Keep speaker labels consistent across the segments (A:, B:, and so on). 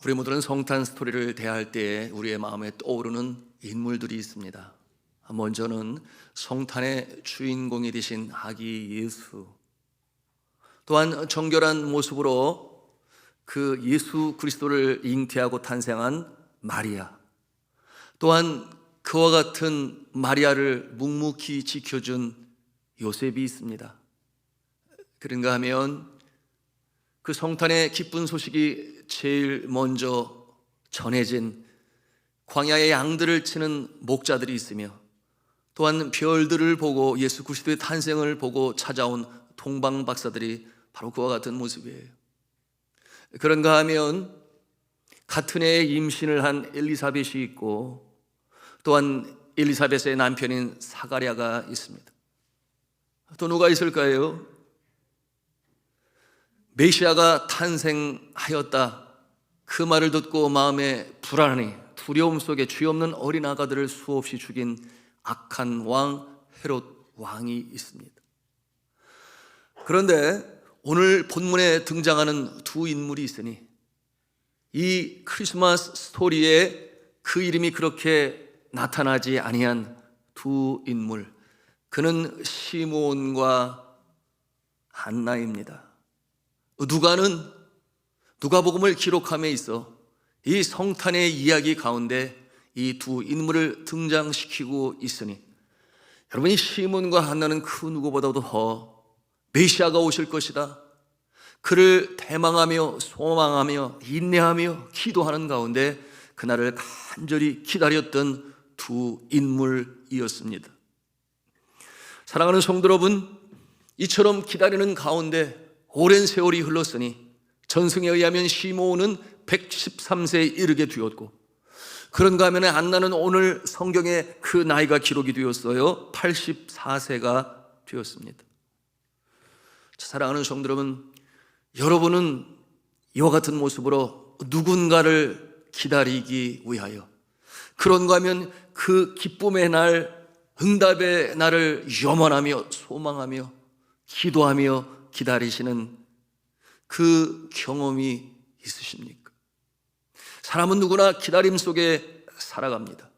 A: 우리 모두는 성탄 스토리를 대할 때 우리의 마음에 떠오르는 인물들이 있습니다. 먼저는 성탄의 주인공이 되신 아기 예수, 또한 정결한 모습으로 그 예수 그리스도를 잉태하고 탄생한 마리아, 또한 그와 같은 마리아를 묵묵히 지켜준 요셉이 있습니다. 그런가 하면 그 성탄의 기쁜 소식이 제일 먼저 전해진 광야의 양들을 치는 목자들이 있으며, 또한 별들을 보고 예수 그리스도의 탄생을 보고 찾아온 동방 박사들이 바로 그와 같은 모습이에요. 그런가 하면 같은 해에 임신을 한 엘리사벳이 있고, 또한 엘리사벳의 남편인 사가랴가 있습니다. 또 누가 있을까요? 메시아가 탄생하였다, 그 말을 듣고 마음에 불안이, 두려움 속에 죄 없는 어린 아가들을 수없이 죽인 악한 왕 헤롯 왕이 있습니다. 그런데 오늘 본문에 등장하는 두 인물이 있으니 이 크리스마스 스토리에 그 이름이 그렇게 나타나지 아니한 두 인물, 그는 시므온과 한나입니다. 누가는 누가복음을 기록함에 있어 이 성탄의 이야기 가운데 이 두 인물을 등장시키고 있으니, 여러분이 시므온과 한나는 그 누구보다도 더 메시아가 오실 것이다, 그를 대망하며 소망하며 인내하며 기도하는 가운데 그날을 간절히 기다렸던 두 인물이었습니다. 사랑하는 성도 여러분, 이처럼 기다리는 가운데 오랜 세월이 흘렀으니 전승에 의하면 시므온은 113세에 이르게 되었고, 그런가 하면 한나는 오늘 성경에 그 나이가 기록이 되었어요. 84세가 되었습니다. 사랑하는 성도 여러분, 여러분은 이와 같은 모습으로 누군가를 기다리기 위하여, 그런가 하면 그 기쁨의 날, 응답의 날을 염원하며 소망하며 기도하며 기다리시는 그 경험이 있으십니까? 사람은 누구나 기다림 속에 살아갑니다.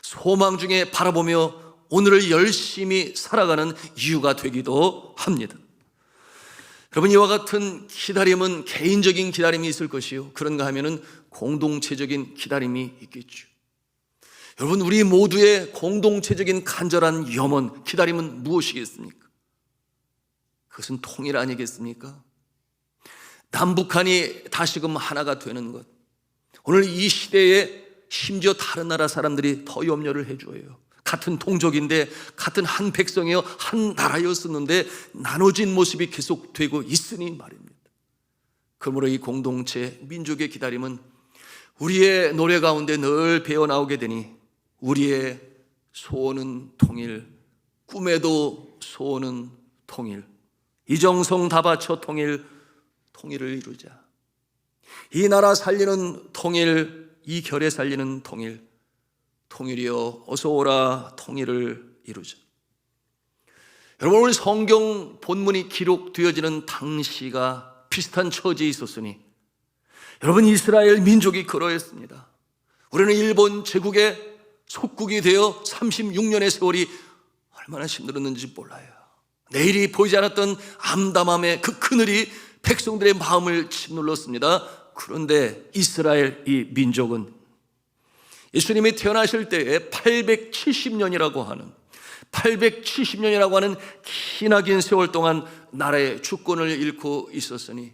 A: 소망 중에 바라보며 오늘을 열심히 살아가는 이유가 되기도 합니다. 여러분, 이와 같은 기다림은 개인적인 기다림이 있을 것이요, 그런가 하면은 공동체적인 기다림이 있겠죠. 여러분, 우리 모두의 공동체적인 간절한 염원, 기다림은 무엇이겠습니까? 그것은 통일 아니겠습니까? 남북한이 다시금 하나가 되는 것, 오늘 이 시대에 심지어 다른 나라 사람들이 더 염려를 해줘요. 같은 동족인데, 같은 한 백성이요 한 나라였었는데 나눠진 모습이 계속되고 있으니 말입니다. 그러므로 이 공동체, 민족의 기다림은 우리의 노래 가운데 늘 배어나오게 되니, 우리의 소원은 통일, 꿈에도 소원은 통일, 이정성 다 바쳐 통일을 이루자. 이 나라 살리는 통일, 이 결에 살리는 통일이여 어서 오라, 통일을 이루자. 여러분, 오늘 성경 본문이 기록되어지는 당시가 비슷한 처지에 있었으니, 여러분, 이스라엘 민족이 그러했습니다. 우리는 일본 제국의 속국이 되어 36년의 세월이 얼마나 힘들었는지 몰라요. 내일이 보이지 않았던 암담함의 그 그늘이 백성들의 마음을 짓눌렀습니다. 그런데 이스라엘 이 민족은 예수님이 태어나실 때에 870년이라고 하는 기나긴 세월 동안 나라의 주권을 잃고 있었으니,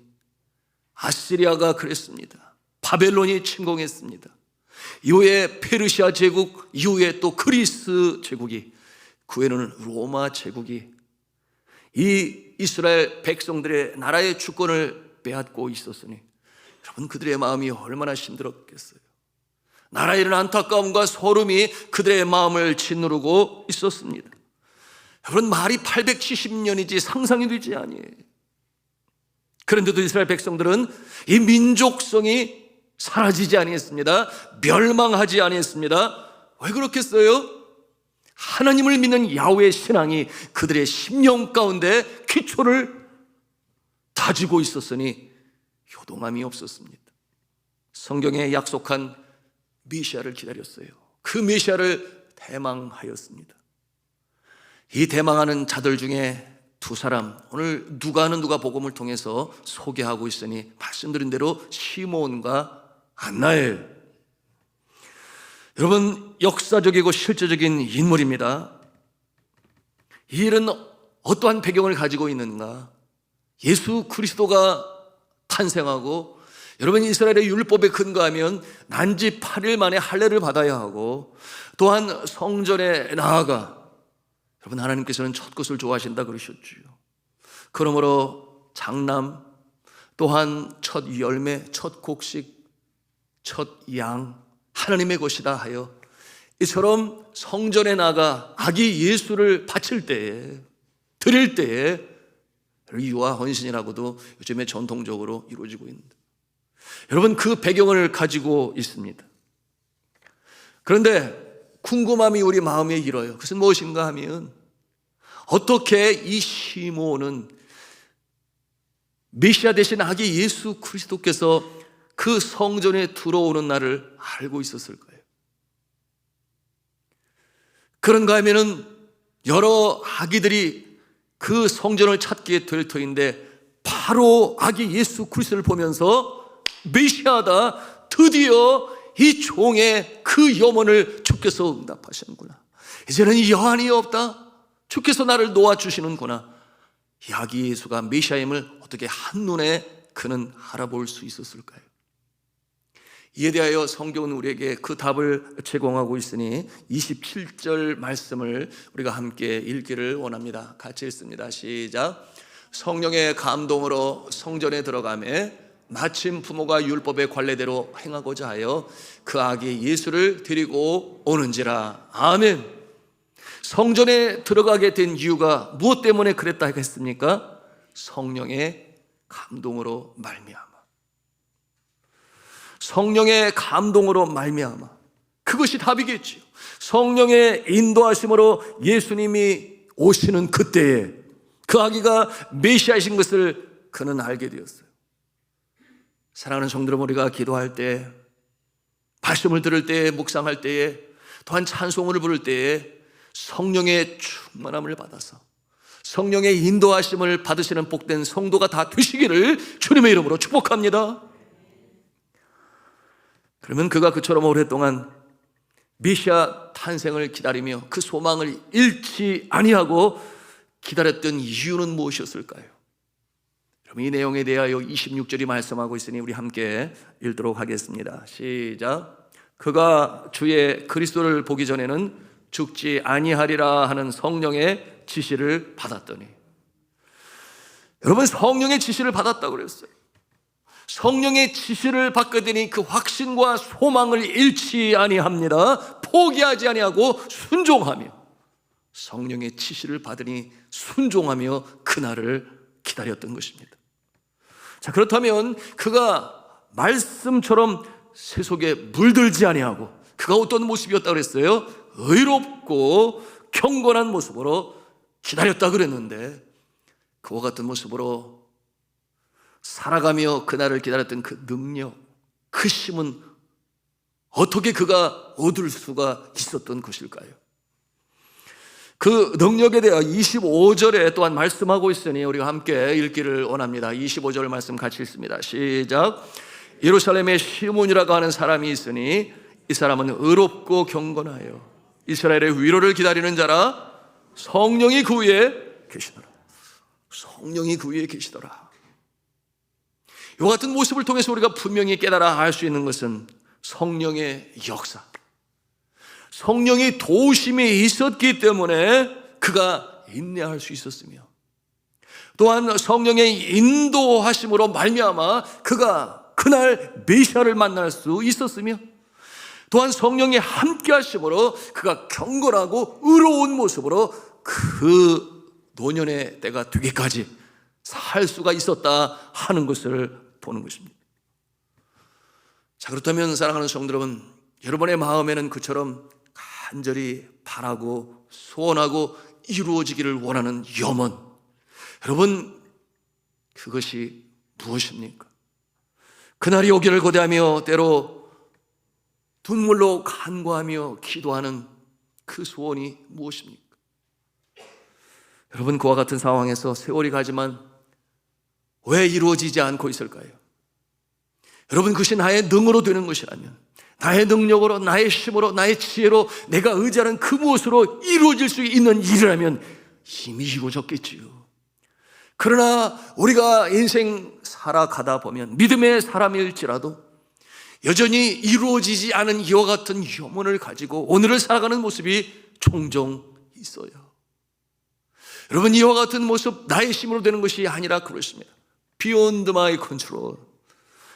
A: 아시리아가 그랬습니다. 바벨론이 침공했습니다. 이후에 페르시아 제국, 이후에 또 그리스 제국이, 그 후에는 로마 제국이 이 이스라엘 백성들의 나라의 주권을 빼앗고 있었으니, 여러분, 그들의 마음이 얼마나 힘들었겠어요. 나라에 이른 안타까움과 소름이 그들의 마음을 짓누르고 있었습니다. 여러분, 말이 870년이지 상상이 되지 아니에요. 그런데도 이스라엘 백성들은 이 민족성이 사라지지 아니했습니다. 멸망하지 아니했습니다. 왜 그렇겠어요? 하나님을 믿는 야훼의 신앙이 그들의 심령 가운데 기초를 다지고 있었으니 요동함이 없었습니다. 성경에 약속한 메시아를 기다렸어요. 그 메시아를 대망하였습니다. 이 대망하는 자들 중에 두 사람, 오늘 누가는 누가복음을 통해서 소개하고 있으니 말씀드린 대로 시몬과 안나예요. 여러분, 역사적이고 실제적인 인물입니다. 이 일은 어떠한 배경을 가지고 있는가? 예수 그리스도가 탄생하고, 여러분, 이스라엘의 율법에 근거하면 난지 8일 만에 할례를 받아야 하고, 또한 성전에 나아가, 여러분, 하나님께서는 첫 것을 좋아하신다 그러셨지요. 그러므로 장남, 또한 첫 열매, 첫 곡식, 첫 양, 하나님의 것이다 하여 이처럼 성전에 나가 아기 예수를 바칠 때에, 드릴 때에 유아 헌신이라고도 요즘에 전통적으로 이루어지고 있습니다. 여러분, 그 배경을 가지고 있습니다. 그런데 궁금함이 우리 마음에 일어요. 그것은 무엇인가 하면, 어떻게 이 시몬은 메시아 되신 아기 예수 그리스도께서 그 성전에 들어오는 날을 알고 있었을까요? 그런가 하면은 여러 아기들이 그 성전을 찾게 될 터인데, 바로 아기 예수 그리스도를 보면서 메시아다, 드디어 이 종의 그 염원을 주께서 응답하시는구나, 이제는 여한이 없다, 주께서 나를 놓아주시는구나. 이 아기 예수가 메시아임을 어떻게 한눈에 그는 알아볼 수 있었을까요? 이에 대하여 성경은 우리에게 그 답을 제공하고 있으니 27절 말씀을 우리가 함께 읽기를 원합니다. 같이 읽습니다. 시작. 성령의 감동으로 성전에 들어가매 마침 부모가 율법의 관례대로 행하고자 하여 그 아기 예수를 데리고 오는지라. 아멘. 성전에 들어가게 된 이유가 무엇 때문에 그랬다 했습니까? 성령의 감동으로 말미암아. 성령의 감동으로 말미암아. 그것이 답이겠지요. 성령의 인도하심으로 예수님이 오시는 그때에 그 아기가 메시아이신 것을 그는 알게 되었어요. 사랑하는 성도 여러분, 우리가 기도할 때, 말씀을 들을 때에, 묵상할 때에, 또한 찬송을 부를 때에 성령의 충만함을 받아서 성령의 인도하심을 받으시는 복된 성도가 다 되시기를 주님의 이름으로 축복합니다. 그러면 그가 그처럼 오랫동안 메시아 탄생을 기다리며 그 소망을 잃지 아니하고 기다렸던 이유는 무엇이었을까요? 여러분, 이 내용에 대하여 26절이 말씀하고 있으니 우리 함께 읽도록 하겠습니다. 시작. 그가 주의 그리스도를 보기 전에는 죽지 아니하리라 하는 성령의 지시를 받았더니, 여러분, 성령의 지시를 받았다고 그랬어요. 성령의 지시를 받게 되니 그 확신과 소망을 잃지 아니합니다. 포기하지 아니하고 순종하며, 성령의 지시를 받으니 순종하며 그날을 기다렸던 것입니다. 자, 그렇다면 그가 말씀처럼 세속에 물들지 아니하고, 그가 어떤 모습이었다고 그랬어요? 의롭고 경건한 모습으로 기다렸다 그랬는데, 그와 같은 모습으로 살아가며 그날을 기다렸던 그 능력, 그 힘은 어떻게 그가 얻을 수가 있었던 것일까요? 그 능력에 대해 25절에 또한 말씀하고 있으니 우리가 함께 읽기를 원합니다. 25절 말씀 같이 읽습니다. 시작. 예루살렘에 시몬이라고 하는 사람이 있으니 이 사람은 의롭고 경건하여 이스라엘의 위로를 기다리는 자라. 성령이 그 위에 계시더라. 성령이 그 위에 계시더라. 이와 같은 모습을 통해서 우리가 분명히 깨달아 알 수 있는 것은 성령의 역사, 성령의 도우심이 있었기 때문에 그가 인내할 수 있었으며, 또한 성령의 인도하심으로 말미암아 그가 그날 메시아를 만날 수 있었으며, 또한 성령의 함께하심으로 그가 경건하고 의로운 모습으로 그 노년의 때가 되기까지 살 수가 있었다 하는 것을 보는 것입니다. 자, 그렇다면 사랑하는 성도 여러분, 여러분의 마음에는 그처럼 간절히 바라고 소원하고 이루어지기를 원하는 염원, 여러분, 그것이 무엇입니까? 그날이 오기를 고대하며 때로 눈물로 간구하며 기도하는 그 소원이 무엇입니까? 여러분, 그와 같은 상황에서 세월이 가지만 왜 이루어지지 않고 있을까요? 여러분, 그것이 나의 능으로 되는 것이라면, 나의 능력으로, 나의 힘으로, 나의 지혜로 내가 의지하는 그 무엇으로 이루어질 수 있는 일이라면 이미 이루어졌겠지요. 그러나 우리가 인생 살아가다 보면 믿음의 사람일지라도 여전히 이루어지지 않은 이와 같은 염원을 가지고 오늘을 살아가는 모습이 종종 있어요. 여러분, 이와 같은 모습 나의 힘으로 되는 것이 아니라 그렇습니다. Beyond my control,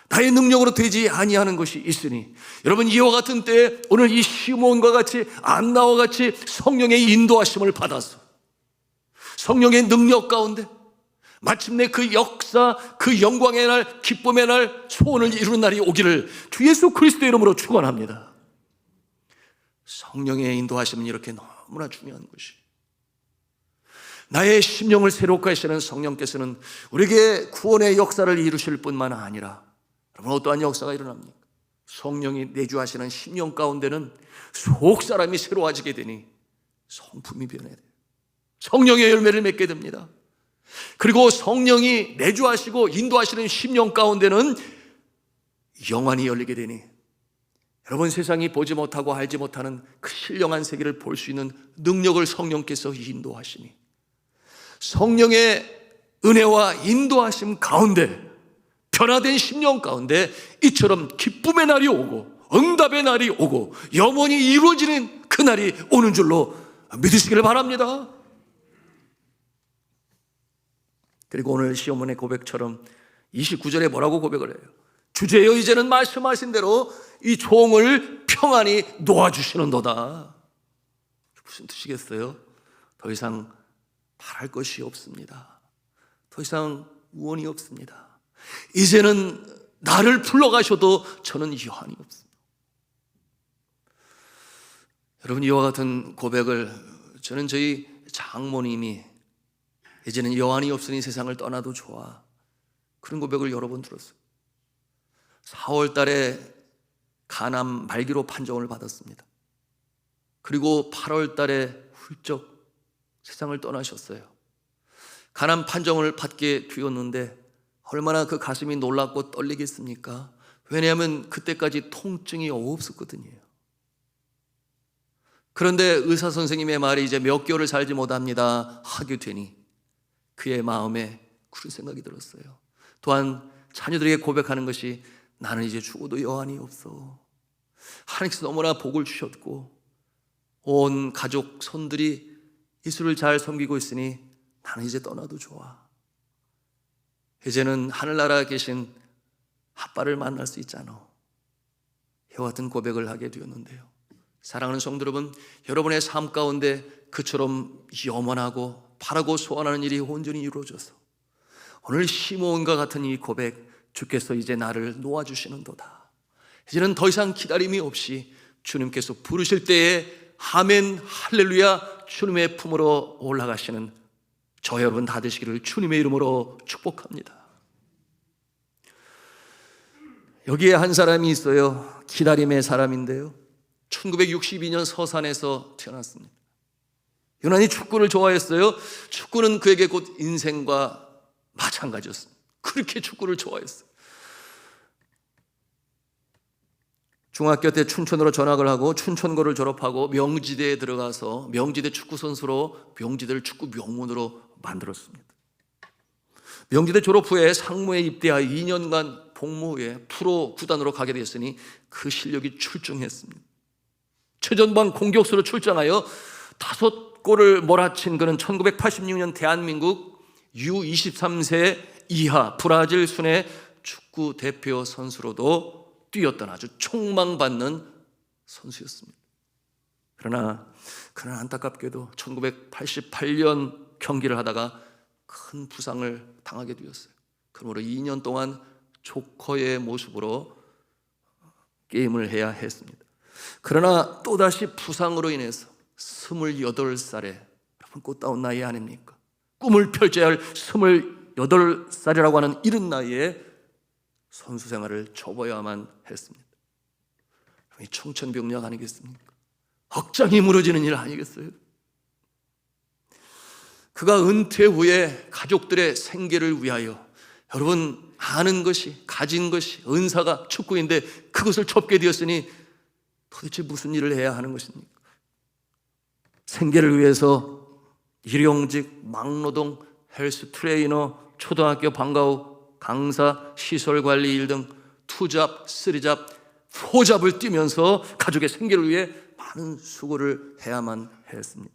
A: 나의 능력으로 되지 아니하는 것이 있으니, 여러분, 이와 같은 때에 오늘 이 시몬과 같이 안나와 같이 성령의 인도하심을 받아서 성령의 능력 가운데 마침내 그 역사, 그 영광의 날, 기쁨의 날, 소원을 이루는 날이 오기를 주 예수 그리스도의 이름으로 축원합니다. 성령의 인도하심은 이렇게 너무나 중요한 것이, 나의 심령을 새롭게 하시는 성령께서는 우리에게 구원의 역사를 이루실 뿐만 아니라, 여러분, 어떠한 역사가 일어납니까? 성령이 내주하시는 심령 가운데는 속 사람이 새로워지게 되니 성품이 변해야 돼요. 성령의 열매를 맺게 됩니다. 그리고 성령이 내주하시고 인도하시는 심령 가운데는 영안이 열리게 되니, 여러분, 세상이 보지 못하고 알지 못하는 그 신령한 세계를 볼 수 있는 능력을 성령께서 인도하시니, 성령의 은혜와 인도하심 가운데 변화된 심령 가운데 이처럼 기쁨의 날이 오고 응답의 날이 오고 영원히 이루어지는 그 날이 오는 줄로 믿으시기를 바랍니다. 그리고 오늘 시어머니의 고백처럼 29절에 뭐라고 고백을 해요? 주제여 이제는 말씀하신 대로 이 종을 평안히 놓아주시는도다. 무슨 뜻이겠어요? 더 이상 바랄 것이 없습니다. 더 이상 우원이 없습니다. 이제는 나를 불러가셔도 저는 여한이 없습니다. 여러분, 이와 같은 고백을 저는 저희 장모님이 이제는 여한이 없으니 세상을 떠나도 좋아, 그런 고백을 여러 번 들었어요. 4월 달에 간암 말기로 판정을 받았습니다. 그리고 8월 달에 훌쩍 세상을 떠나셨어요. 간암 판정을 받게 되었는데 얼마나 그 가슴이 놀랍고 떨리겠습니까? 왜냐하면 그때까지 통증이 없었거든요. 그런데 의사 선생님의 말이 이제 몇 개월을 살지 못합니다 하게 되니 그의 마음에 그런 생각이 들었어요. 또한 자녀들에게 고백하는 것이, 나는 이제 죽어도 여한이 없어. 하나님께서 너무나 복을 주셨고 온 가족 손들이 예수를 잘 섬기고 있으니 나는 이제 떠나도 좋아. 이제는 하늘나라에 계신 아빠를 만날 수 있잖아. 이와 같은 고백을 하게 되었는데요. 사랑하는 성도 여러분, 여러분의 삶 가운데 그처럼 염원하고 바라고 소원하는 일이 온전히 이루어져서 오늘 시므온과 같은 이 고백, 주께서 이제 나를 놓아주시는도다. 이제는 더 이상 기다림이 없이 주님께서 부르실 때에 아멘 할렐루야 주님의 품으로 올라가시는 저 여러분 다 되시기를 주님의 이름으로 축복합니다. 여기에 한 사람이 있어요. 기다림의 사람인데요, 1962년 서산에서 태어났습니다. 유난히 축구를 좋아했어요. 축구는 그에게 곧 인생과 마찬가지였습니다. 그렇게 축구를 좋아했어요. 중학교 때 춘천으로 전학을 하고 춘천고를 졸업하고 명지대에 들어가서 명지대 축구 선수로 명지대를 축구 명문으로 만들었습니다. 명지대 졸업 후에 상무에 입대하여 2년간 복무 후에 프로 구단으로 가게 되었으니 그 실력이 출중했습니다. 최전방 공격수로 출장하여 5골을 몰아친 그는 1986년 대한민국 U23세 이하 브라질 순회 축구 대표 선수로도 뛰었던 아주 촉망받는 선수였습니다. 그러나 그는 안타깝게도 1988년 경기를 하다가 큰 부상을 당하게 되었어요. 그러므로 2년 동안 조커의 모습으로 게임을 해야 했습니다. 그러나 또다시 부상으로 인해서 28살에, 여러분 꽃다운 나이 아닙니까? 꿈을 펼쳐야 할 28살이라고 하는 이른 나이에 선수 생활을 접어야만 했습니다. 이 청천벽력 아니겠습니까? 억장이 무너지는 일 아니겠어요? 그가 은퇴 후에 가족들의 생계를 위하여, 여러분 아는 것이, 가진 것이 은사가 축구인데 그것을 접게 되었으니 도대체 무슨 일을 해야 하는 것입니까? 생계를 위해서 일용직, 막노동, 헬스 트레이너, 초등학교 방과후, 강사, 시설관리 일 등 투잡, 쓰리잡, 포잡을 뛰면서 가족의 생계를 위해 많은 수고를 해야만 했습니다.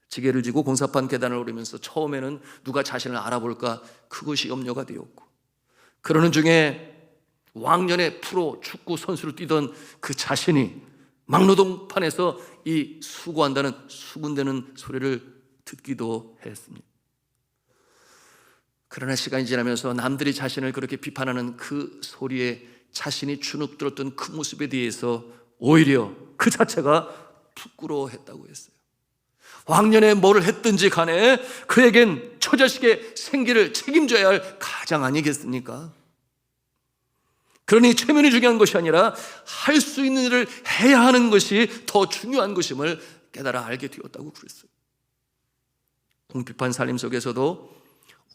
A: 지게를 지고 공사판 계단을 오르면서 처음에는 누가 자신을 알아볼까, 그것이 염려가 되었고, 그러는 중에 왕년에 프로 축구 선수로 뛰던 그 자신이 막노동판에서 이 수고한다는 수군대는 소리를 듣기도 했습니다. 그러나 시간이 지나면서 남들이 자신을 그렇게 비판하는 그 소리에 자신이 주눅 들었던 그 모습에 대해서 오히려 그 자체가 부끄러워했다고 했어요. 왕년에 뭘 했든지 간에 그에겐 저 자식의 생계를 책임져야 할 가장 아니겠습니까? 그러니 체면이 중요한 것이 아니라 할 수 있는 일을 해야 하는 것이 더 중요한 것임을 깨달아 알게 되었다고 그랬어요. 궁핍한 삶 속에서도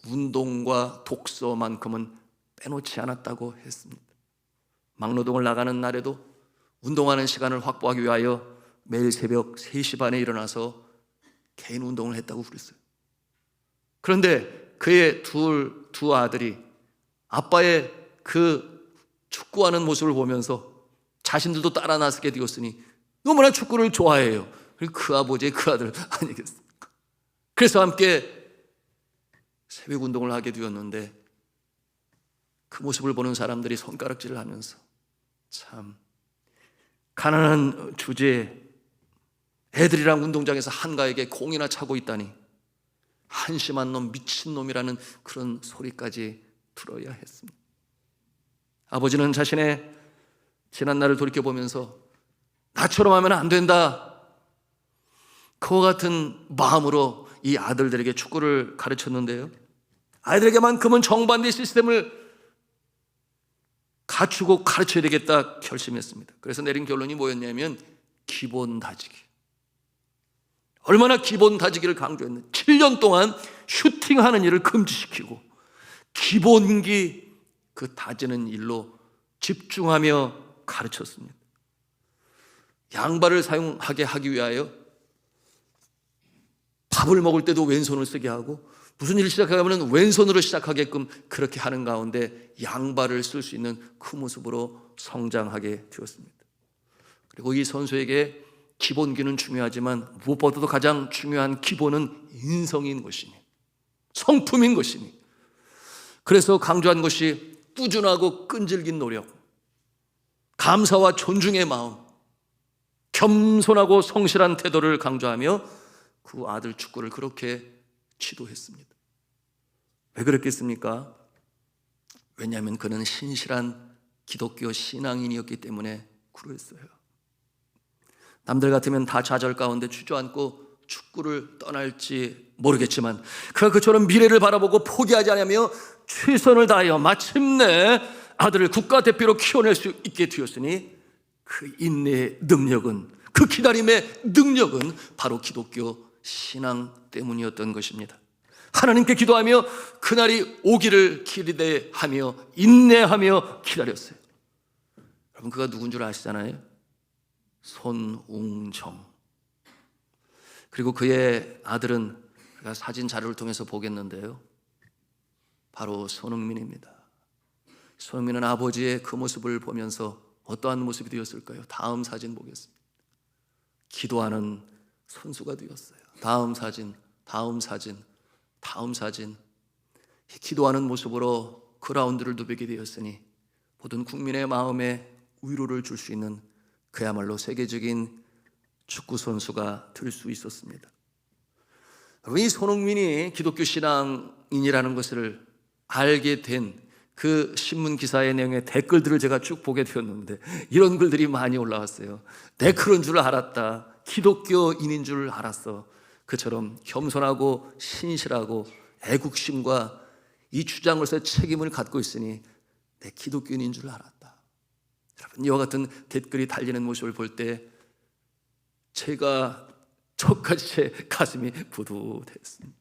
A: 운동과 독서만큼은 빼놓지 않았다고 했습니다. 막노동을 나가는 날에도 운동하는 시간을 확보하기 위하여 매일 새벽 3시 반에 일어나서 개인 운동을 했다고 그랬어요. 그런데 그의 두 아들이 아빠의 그 축구하는 모습을 보면서 자신들도 따라 나서게 되었으니 너무나 축구를 좋아해요. 그리고 그 아버지의 그 아들 아니겠습니까? 그래서 함께 새벽 운동을 하게 되었는데, 그 모습을 보는 사람들이 손가락질을 하면서 참 가난한 주제에 애들이랑 운동장에서 한가하게 공이나 차고 있다니 한심한 놈, 미친놈이라는 그런 소리까지 들어야 했습니다. 아버지는 자신의 지난 날을 돌이켜보면서 나처럼 하면 안 된다, 그와 같은 마음으로 이 아들들에게 축구를 가르쳤는데요, 아이들에게만큼은 정반대 시스템을 갖추고 가르쳐야 되겠다 결심했습니다. 그래서 내린 결론이 뭐였냐면 기본 다지기. 얼마나 기본 다지기를 강조했는지 7년 동안 슈팅하는 일을 금지시키고 기본기 그 다지는 일로 집중하며 가르쳤습니다. 양발을 사용하게 하기 위하여 밥을 먹을 때도 왼손을 쓰게 하고, 무슨 일을 시작하면 왼손으로 시작하게끔 그렇게 하는 가운데 양발을 쓸 수 있는 그 모습으로 성장하게 되었습니다. 그리고 이 선수에게 기본기는 중요하지만 무엇보다도 가장 중요한 기본은 인성인 것이니, 성품인 것이니, 그래서 강조한 것이 꾸준하고 끈질긴 노력, 감사와 존중의 마음, 겸손하고 성실한 태도를 강조하며 그 아들 축구를 그렇게 지도했습니다. 왜 그랬겠습니까? 왜냐하면 그는 신실한 기독교 신앙인이었기 때문에 그랬어요. 남들 같으면 다 좌절 가운데 주저앉고 축구를 떠날지 모르겠지만 그가 그처럼 미래를 바라보고 포기하지 않으며 최선을 다하여 마침내 아들을 국가대표로 키워낼 수 있게 되었으니, 그 인내의 능력은, 그 기다림의 능력은 바로 기독교 신앙 때문이었던 것입니다. 하나님께 기도하며 그날이 오기를 기대하며 인내하며 기다렸어요. 여러분, 그가 누군 줄 아시잖아요? 손웅정. 그리고 그의 아들은 제가 사진 자료를 통해서 보겠는데요, 바로 손흥민입니다. 손흥민은 아버지의 그 모습을 보면서 어떠한 모습이 되었을까요? 다음 사진 보겠습니다. 기도하는 선수가 되었어요. 다음 사진, 다음 사진, 다음 사진. 기도하는 모습으로 그라운드를 누비게 되었으니 모든 국민의 마음에 위로를 줄 수 있는 그야말로 세계적인 축구 선수가 될 수 있었습니다. 이 손흥민이 기독교 신앙인이라는 것을 알게 된 그 신문 기사의 내용의 댓글들을 제가 쭉 보게 되었는데 이런 글들이 많이 올라왔어요. 내 그런 줄 알았다. 기독교인인 줄 알았어. 그처럼 겸손하고 신실하고 애국심과 이 주장으로서의 책임을 갖고 있으니 내 기독교인인 줄 알았다. 여러분, 이와 같은 댓글이 달리는 모습을 볼 때 제가 저까지 제 가슴이 부두했습니다.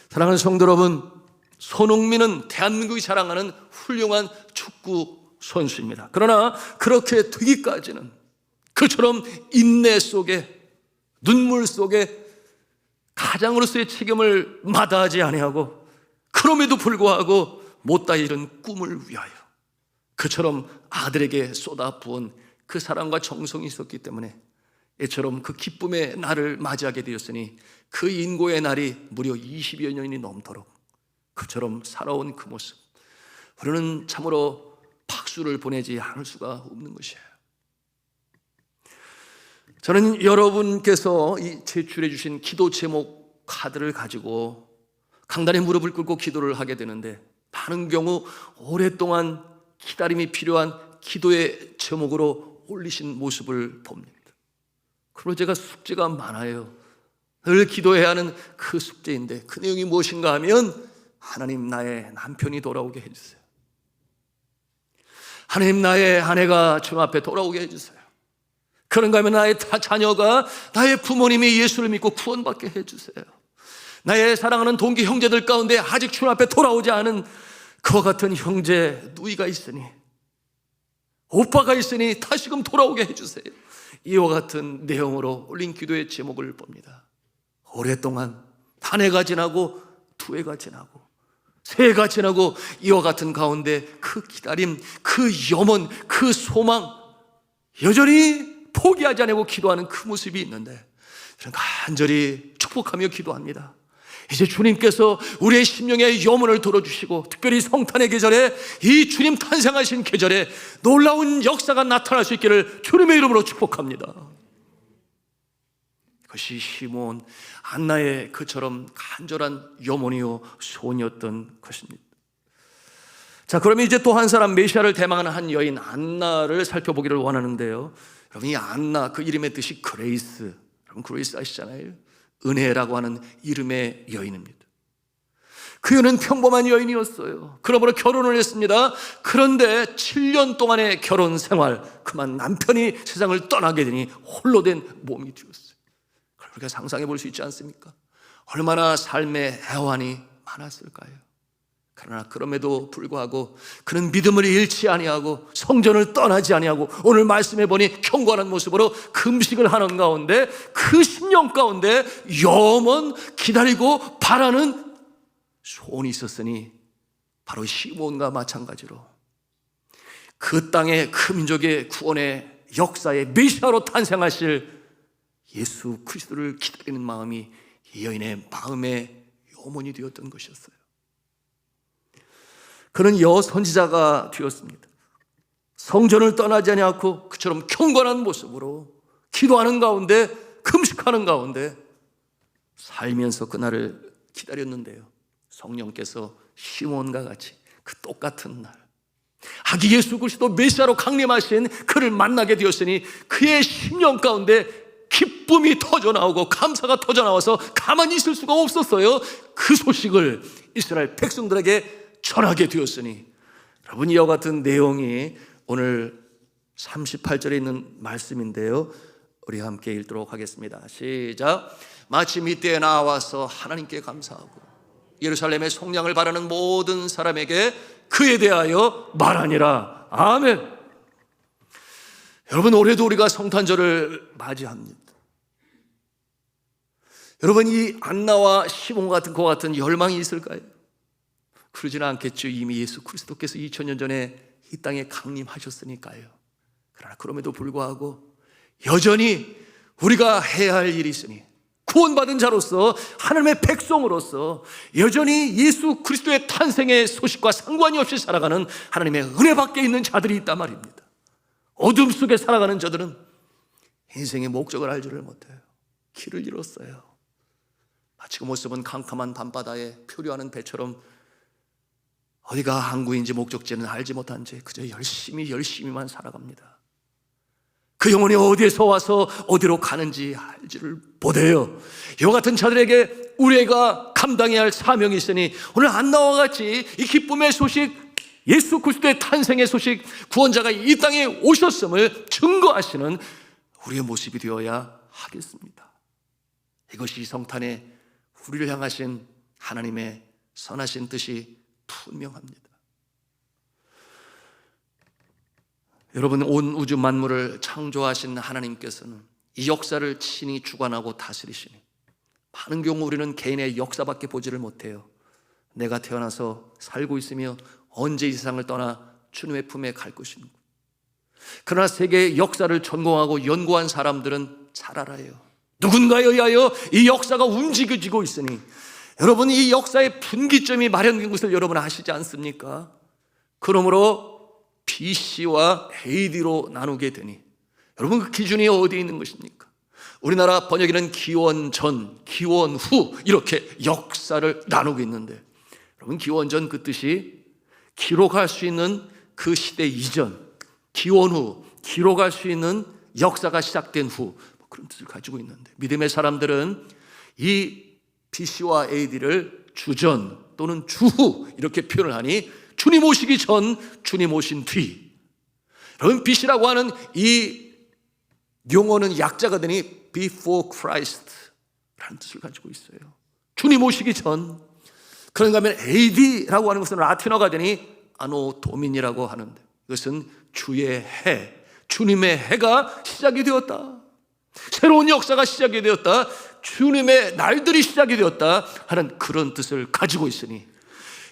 A: 사랑하는 성도 여러분, 손흥민은 대한민국이 자랑하는 훌륭한 축구 선수입니다. 그러나 그렇게 되기까지는 그처럼 인내 속에, 눈물 속에 가장으로서의 책임을 마다하지 아니하고, 그럼에도 불구하고 못다 이룬 꿈을 위하여 그처럼 아들에게 쏟아부은 그 사랑과 정성이 있었기 때문에 이처럼 그 기쁨의 날을 맞이하게 되었으니, 그 인고의 날이 무려 20여 년이 넘도록 그처럼 살아온 그 모습, 우리는 참으로 박수를 보내지 않을 수가 없는 것이에요. 저는 여러분께서 이 제출해 주신 기도 제목 카드를 가지고 강단에 무릎을 꿇고 기도를 하게 되는데, 많은 경우 오랫동안 기다림이 필요한 기도의 제목으로 올리신 모습을 봅니다. 그리고 제가 숙제가 많아요. 늘 기도해야 하는 그 숙제인데, 그 내용이 무엇인가 하면, 하나님 나의 남편이 돌아오게 해주세요. 하나님 나의 아내가 주 앞에 돌아오게 해주세요. 그런가 하면 나의 자녀가, 나의 부모님이 예수를 믿고 구원받게 해주세요. 나의 사랑하는 동기 형제들 가운데 아직 주 앞에 돌아오지 않은 그와 같은 형제 누이가 있으니, 오빠가 있으니 다시금 돌아오게 해주세요. 이와 같은 내용으로 올린 기도의 제목을 봅니다. 오랫동안 한 해가 지나고, 두 해가 지나고, 세 해가 지나고, 이와 같은 가운데 그 기다림, 그 염원, 그 소망, 여전히 포기하지 않고 기도하는 그 모습이 있는데, 저는 간절히 축복하며 기도합니다. 이제 주님께서 우리의 심령의 염원을 들어주시고, 특별히 성탄의 계절에, 이 주님 탄생하신 계절에 놀라운 역사가 나타날 수 있기를 주님의 이름으로 축복합니다. 그것이 시몬 안나의 그처럼 간절한 염원이요 소원이었던 것입니다. 자, 그러면 이제 또 한 사람, 메시아를 대망하는 한 여인 안나를 살펴보기를 원하는데요. 여러분, 이 안나, 그 이름의 뜻이 그레이스, 여러분 그레이스 아시잖아요. 은혜라고 하는 이름의 여인입니다. 그 여인은 평범한 여인이었어요. 그러므로 결혼을 했습니다. 그런데 7년 동안의 결혼 생활, 그만 남편이 세상을 떠나게 되니 홀로 된 몸이 되었어요. 우리가 상상해 볼 수 있지 않습니까? 얼마나 삶의 애환이 많았을까요? 그러나 그럼에도 불구하고 그는 믿음을 잃지 아니하고 성전을 떠나지 아니하고, 오늘 말씀해 보니 경건한 모습으로 금식을 하는 가운데, 그 10년 가운데 영원 기다리고 바라는 소원이 있었으니, 바로 시몬과 마찬가지로 그 땅의 그 민족의 구원의 역사의 메시아로 탄생하실 예수 그리스도를 기다리는 마음이 이 여인의 마음의 염원이 되었던 것이었어요. 그는 여선지자가 되었습니다. 성전을 떠나지 않고 그처럼 경건한 모습으로 기도하는 가운데, 금식하는 가운데 살면서 그날을 기다렸는데요, 성령께서 시몬과 같이 그 똑같은 날, 아기 예수 그리스도 메시아로 강림하신 그를 만나게 되었으니, 그의 심령 가운데 기쁨이 터져나오고 감사가 터져나와서 가만히 있을 수가 없었어요. 그 소식을 이스라엘 백성들에게 전하게 되었으니, 여러분, 이와 같은 내용이 오늘 38절에 있는 말씀인데요, 우리 함께 읽도록 하겠습니다. 시작. 마침 이때에 나와서 하나님께 감사하고 예루살렘의 속량을 바라는 모든 사람에게 그에 대하여 말하니라. 아멘. 여러분, 올해도 우리가 성탄절을 맞이합니다. 여러분, 이 안나와 시몬 같은 그 같은 열망이 있을까요? 그러지는 않겠죠. 이미 예수 그리스도께서 2000년 전에 이 땅에 강림하셨으니까요. 그러나 그럼에도 불구하고 여전히 우리가 해야 할 일이 있으니, 구원받은 자로서, 하나님의 백성으로서 여전히 예수 그리스도의 탄생의 소식과 상관이 없이 살아가는 하나님의 은혜 밖에 있는 자들이 있단 말입니다. 어둠 속에 살아가는 자들은 인생의 목적을 알지를 못해요. 길을 잃었어요. 마치 그 모습은 캄캄한 밤바다에 표류하는 배처럼 어디가 항구인지 목적지는 알지 못한 채 그저 열심히만 살아갑니다. 그 영혼이 어디에서 와서 어디로 가는지 알지를 못해요. 이와 같은 자들에게 우리가 감당해야 할 사명이 있으니 오늘 안나와 같이 이 기쁨의 소식, 예수 그리스도의 탄생의 소식, 구원자가 이 땅에 오셨음을 증거하시는 우리의 모습이 되어야 하겠습니다. 이것이 성탄에 우리를 향하신 하나님의 선하신 뜻이 분명합니다. 여러분, 온 우주 만물을 창조하신 하나님께서는 이 역사를 친히 주관하고 다스리시니 많은 경우 우리는 개인의 역사밖에 보지를 못해요. 내가 태어나서 살고 있으며 언제 이 세상을 떠나 주님의 품에 갈 것인가. 그러나 세계의 역사를 전공하고 연구한 사람들은 잘 알아요. 누군가에 의하여 이 역사가 움직여지고 있으니, 여러분, 이 역사의 분기점이 마련된 것을 여러분 아시지 않습니까? 그러므로 BC와 AD로 나누게 되니, 여러분, 그 기준이 어디에 있는 것입니까? 우리나라 번역에는 기원 전, 기원 후 이렇게 역사를 나누고 있는데, 여러분, 기원 전 그 뜻이 기록할 수 있는 그 시대 이전, 기원 후 기록할 수 있는 역사가 시작된 후, 그런 뜻을 가지고 있는데, 믿음의 사람들은 이 BC와 AD를 주전 또는 주후 이렇게 표현을 하니, 주님 오시기 전, 주님 오신 뒤. 여러분, BC라고 하는 이 용어는 약자가 되니 Before Christ 라는 뜻을 가지고 있어요. 주님 오시기 전. 그런가 하면 AD라고 하는 것은 라틴어가 되니 아노 도민이라고 하는데, 이것은 주의 해, 주님의 해가 시작이 되었다, 새로운 역사가 시작이 되었다, 주님의 날들이 시작이 되었다 하는 그런 뜻을 가지고 있으니,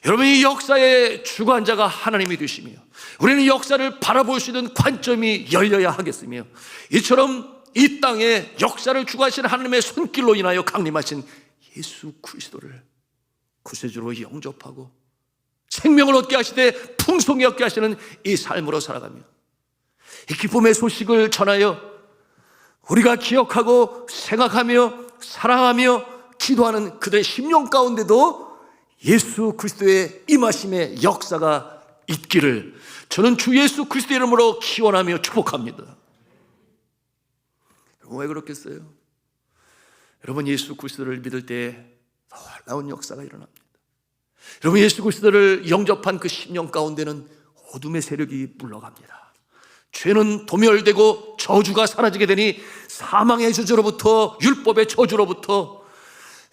A: 여러분, 이 역사의 주관자가 하나님이 되시며 우리는 역사를 바라볼 수 있는 관점이 열려야 하겠으며, 이처럼 이 땅에 역사를 주관하시는 하나님의 손길로 인하여 강림하신 예수 그리스도를 구세주로 영접하고 생명을 얻게 하시되 풍성히 얻게 하시는 이 삶으로 살아가며, 이 기쁨의 소식을 전하여 우리가 기억하고 생각하며 사랑하며 기도하는 그들의 심령 가운데도 예수 그리스도의 임하심의 역사가 있기를 저는 주 예수 그리스도의 이름으로 기원하며 축복합니다. 왜 그렇겠어요? 여러분, 예수 그리스도를 믿을 때 놀라운 역사가 일어납니다. 여러분, 예수 그리스도를 영접한 그 심령 가운데는 어둠의 세력이 물러갑니다. 죄는 도멸되고 저주가 사라지게 되니, 사망의 저주로부터, 율법의 저주로부터,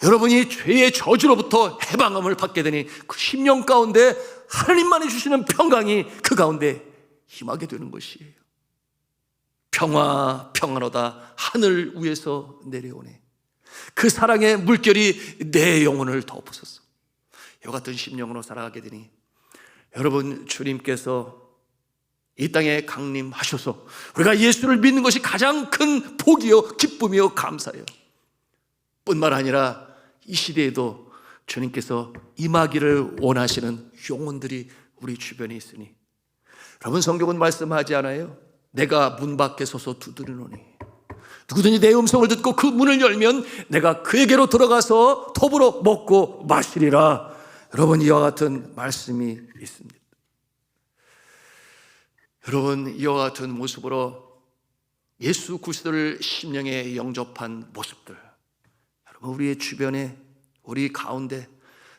A: 여러분이 죄의 저주로부터 해방함을 받게 되니, 그 심령 가운데 하나님만이 주시는 평강이 그 가운데 임하게 되는 것이에요. 평화, 평안하다, 하늘 위에서 내려오네. 그 사랑의 물결이 내 영혼을 덮으소서. 이와 같은 심령으로 살아가게 되니, 여러분, 주님께서 이 땅에 강림하셔서 우리가 예수를 믿는 것이 가장 큰 복이요 기쁨이요 감사요. 뿐만 아니라 이 시대에도 주님께서 임하기를 원하시는 영혼들이 우리 주변에 있으니, 여러분, 성경은 말씀하지 않아요? 내가 문 밖에 서서 두드리노니 누구든지 내 음성을 듣고 그 문을 열면 내가 그에게로 들어가서 더불어 먹고 마시리라. 여러분, 이와 같은 말씀이 있습니다. 여러분, 이와 같은 모습으로 예수 그리스도를 심령에 영접한 모습들, 여러분, 우리의 주변에, 우리 가운데,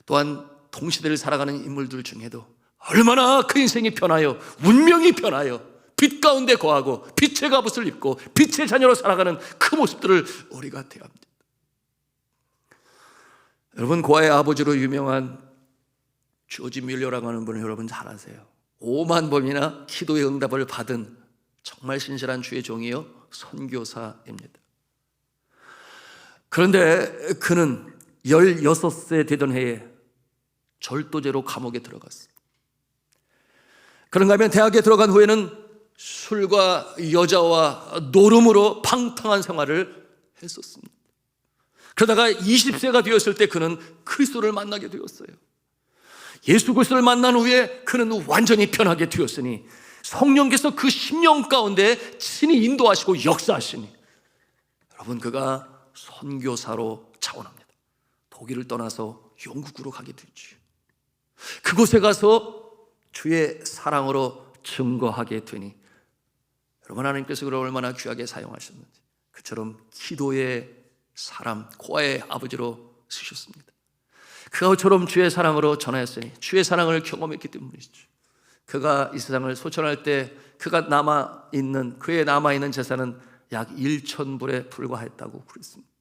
A: 또한 동시대를 살아가는 인물들 중에도 얼마나 그 인생이 변하여, 운명이 변하여 빛 가운데 거하고 빛의 갑옷을 입고 빛의 자녀로 살아가는 그 모습들을 우리가 대합니다. 여러분, 고아의 아버지로 유명한 조지 밀러라고 하는 분을 여러분 잘 아세요. 5만 번이나 기도의 응답을 받은 정말 신실한 주의 종이요 선교사입니다. 그런데 그는 16세 되던 해에 절도죄로 감옥에 들어갔습니다. 그런가 하면 대학에 들어간 후에는 술과 여자와 노름으로 팡팡한 생활을 했었습니다. 그러다가 20세가 되었을 때 그는 그리스도를 만나게 되었어요. 예수 그리스도를 만난 후에 그는 완전히 변하게 되었으니, 성령께서 그 심령 가운데 친히 인도하시고 역사하시니, 여러분, 그가 선교사로 차원합니다. 독일을 떠나서 영국으로 가게 되죠. 그곳에 가서 주의 사랑으로 증거하게 되니, 여러분, 하나님께서 그를 얼마나 귀하게 사용하셨는지, 그처럼 기도의 사람, 고아의 아버지로 쓰셨습니다. 그가 그처럼 주의 사랑으로 전하였으니 주의 사랑을 경험했기 때문이죠. 그가 이 세상을 소천할 때 그의 남아있는 재산은 약 1,000불에 불과했다고 그랬습니다.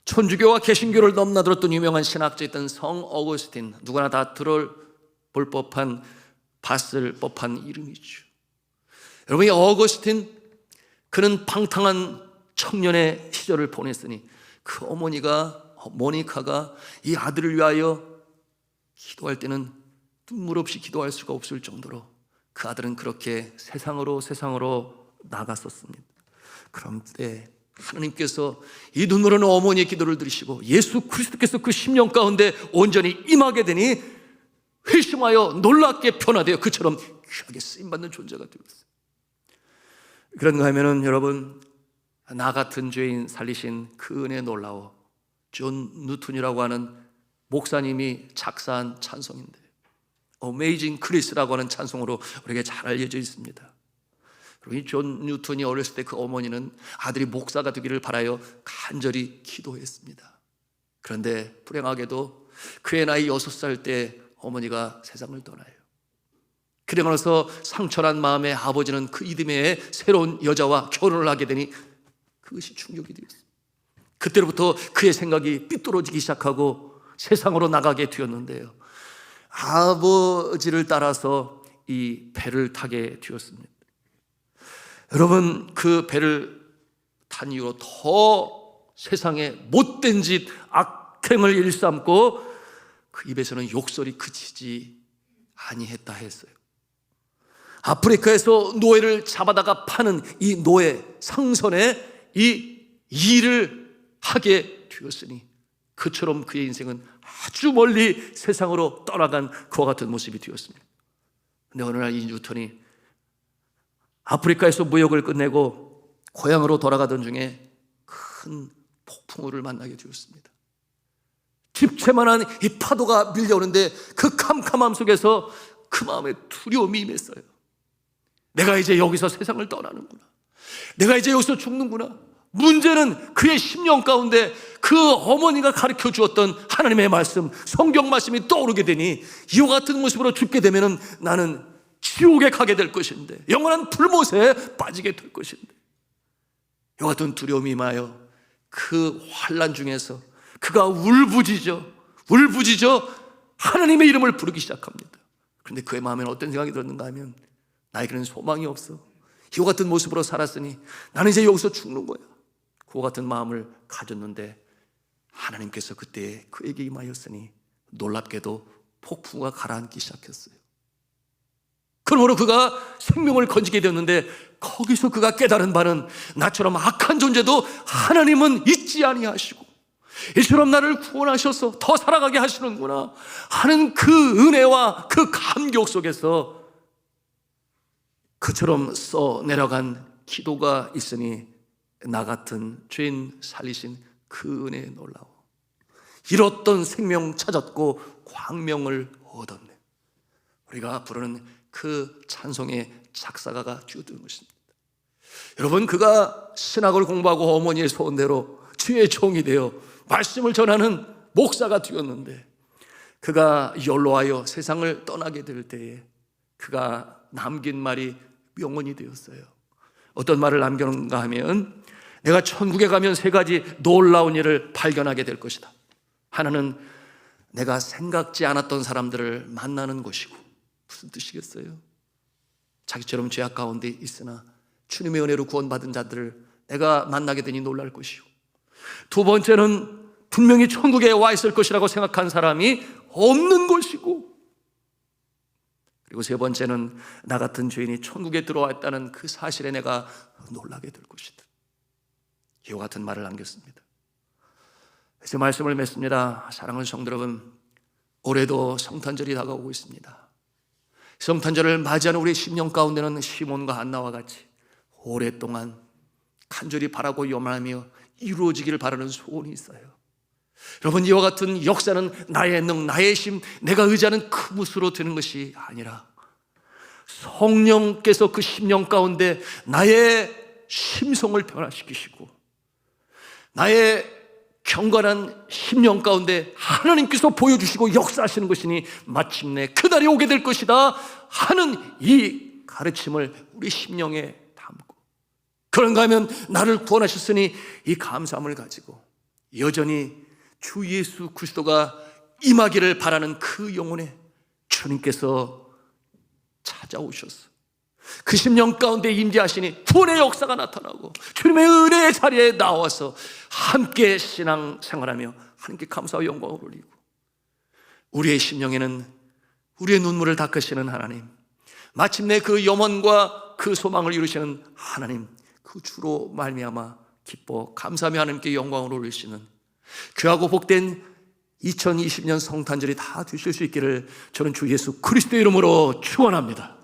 A: 천주교와 개신교를 넘나들었던 유명한 신학자였던 성 어거스틴, 누구나 다 들어볼 법한, 봤을 법한 이름이죠. 여러분, 이 어거스틴, 그는 방탕한 청년의 시절을 보냈으니 그 모니카가 이 아들을 위하여 기도할 때는 눈물 없이 기도할 수가 없을 정도로 그 아들은 그렇게 세상으로 나갔었습니다. 그런데 하나님께서 이 눈물 없는 어머니의 기도를 들으시고 예수 그리스도께서 그 심령 가운데 온전히 임하게 되니 회심하여 놀랍게 변화되어 그처럼 귀하게 쓰임받는 존재가 되었어요. 그런가 하면은 여러분, 나 같은 죄인 살리신 그 은혜 놀라워 존 뉴턴이라고 하는 목사님이 작사한 찬송인데, Amazing Grace라고 하는 찬송으로 우리에게 잘 알려져 있습니다. 이 존 뉴턴이 어렸을 때 그 어머니는 아들이 목사가 되기를 바라여 간절히 기도했습니다. 그런데 불행하게도 그의 나이 6살 때 어머니가 세상을 떠나요. 그러고 나서 상처난 마음에 아버지는 그 이듬해에 새로운 여자와 결혼을 하게 되니 그것이 충격이 되었어요. 그때로부터 그의 생각이 삐뚤어지기 시작하고 세상으로 나가게 되었는데요, 아버지를 따라서 이 배를 타게 되었습니다. 여러분, 그 배를 탄 이후로 더 세상에 못된 짓, 악행을 일삼고 그 입에서는 욕설이 그치지 아니했다 했어요. 아프리카에서 노예를 잡아다가 파는 이 노예 상선에 이 일을 하게 되었으니 그처럼 그의 인생은 아주 멀리 세상으로 떠나간 그와 같은 모습이 되었습니다. 그런데 어느 날 이 뉴턴이 아프리카에서 무역을 끝내고 고향으로 돌아가던 중에 큰 폭풍우를 만나게 되었습니다. 집채만한 이 파도가 밀려오는데 그 캄캄함 속에서 그 마음에 두려움이 임했어요. 내가 이제 여기서 세상을 떠나는구나, 내가 이제 여기서 죽는구나. 문제는 그의 심령 가운데 그 어머니가 가르쳐 주었던 하나님의 말씀, 성경 말씀이 떠오르게 되니 이와 같은 모습으로 죽게 되면 나는 지옥에 가게 될 것인데, 영원한 불못에 빠지게 될 것인데, 이와 같은 두려움이 임하여 그 환난 중에서 그가 울부짖어 하나님의 이름을 부르기 시작합니다. 그런데 그의 마음에는 어떤 생각이 들었는가 하면, 나에게는 소망이 없어, 이와 같은 모습으로 살았으니 나는 이제 여기서 죽는 거야, 그와 같은 마음을 가졌는데 하나님께서 그때 그에게 임하였으니 놀랍게도 폭풍우가 가라앉기 시작했어요. 그러므로 그가 생명을 건지게 되었는데, 거기서 그가 깨달은 바는 나처럼 악한 존재도 하나님은 잊지 아니하시고 이처럼 나를 구원하셔서 더 살아가게 하시는구나 하는 그 은혜와 그 감격 속에서 그처럼 써내려간 기도가 있으니 나 같은 죄인 살리신 그 은혜에 놀라워 잃었던 생명 찾았고 광명을 얻었네. 우리가 부르는 그 찬송의 작사가가 뛰어드는 것입니다. 여러분, 그가 신학을 공부하고 어머니의 소원대로 주의 종이 되어 말씀을 전하는 목사가 되었는데, 그가 연로하여 세상을 떠나게 될 때에 그가 남긴 말이 명언이 되었어요. 어떤 말을 남겼는가 하면, 내가 천국에 가면 3가지 놀라운 일을 발견하게 될 것이다. 하나는 내가 생각지 않았던 사람들을 만나는 것이고, 무슨 뜻이겠어요? 자기처럼 죄악 가운데 있으나 주님의 은혜로 구원받은 자들을 내가 만나게 되니 놀랄 것이고, 2번째는 분명히 천국에 와 있을 것이라고 생각한 사람이 없는 것이고, 그리고 3번째는 나 같은 죄인이 천국에 들어왔다는 그 사실에 내가 놀라게 될 것이다. 이와 같은 말을 남겼습니다. 제 말씀을 맺습니다. 사랑하는 성도 여러분, 올해도 성탄절이 다가오고 있습니다. 성탄절을 맞이하는 우리 심령 가운데는 시몬과 안나와 같이 오랫동안 간절히 바라고 염하며 이루어지기를 바라는 소원이 있어요. 여러분, 이와 같은 역사는 나의 능, 나의 힘, 내가 의지하는 그 무수로 되는 것이 아니라 성령께서 그 심령 가운데 나의 심성을 변화시키시고 나의 경건한 심령 가운데 하나님께서 보여주시고 역사하시는 것이니 마침내 그날이 오게 될 것이다 하는 이 가르침을 우리 심령에 담고, 그런가 하면 나를 구원하셨으니 이 감사함을 가지고 여전히 주 예수 그리스도가 임하기를 바라는 그 영혼에 주님께서 찾아오셔서 그 심령 가운데 임재하시니 구원의 역사가 나타나고 주님의 은혜의 자리에 나와서 함께 신앙생활하며 하나님께 감사와 영광을 올리고, 우리의 심령에는 우리의 눈물을 닦으시는 하나님, 마침내 그 염원과 그 소망을 이루시는 하나님, 그 주로 말미암아 기뻐 감사하며 하나님께 영광을 올리시는 귀하고 복된 2020년 성탄절이 다 되실 수 있기를 저는 주 예수 그리스도의 이름으로 축원합니다.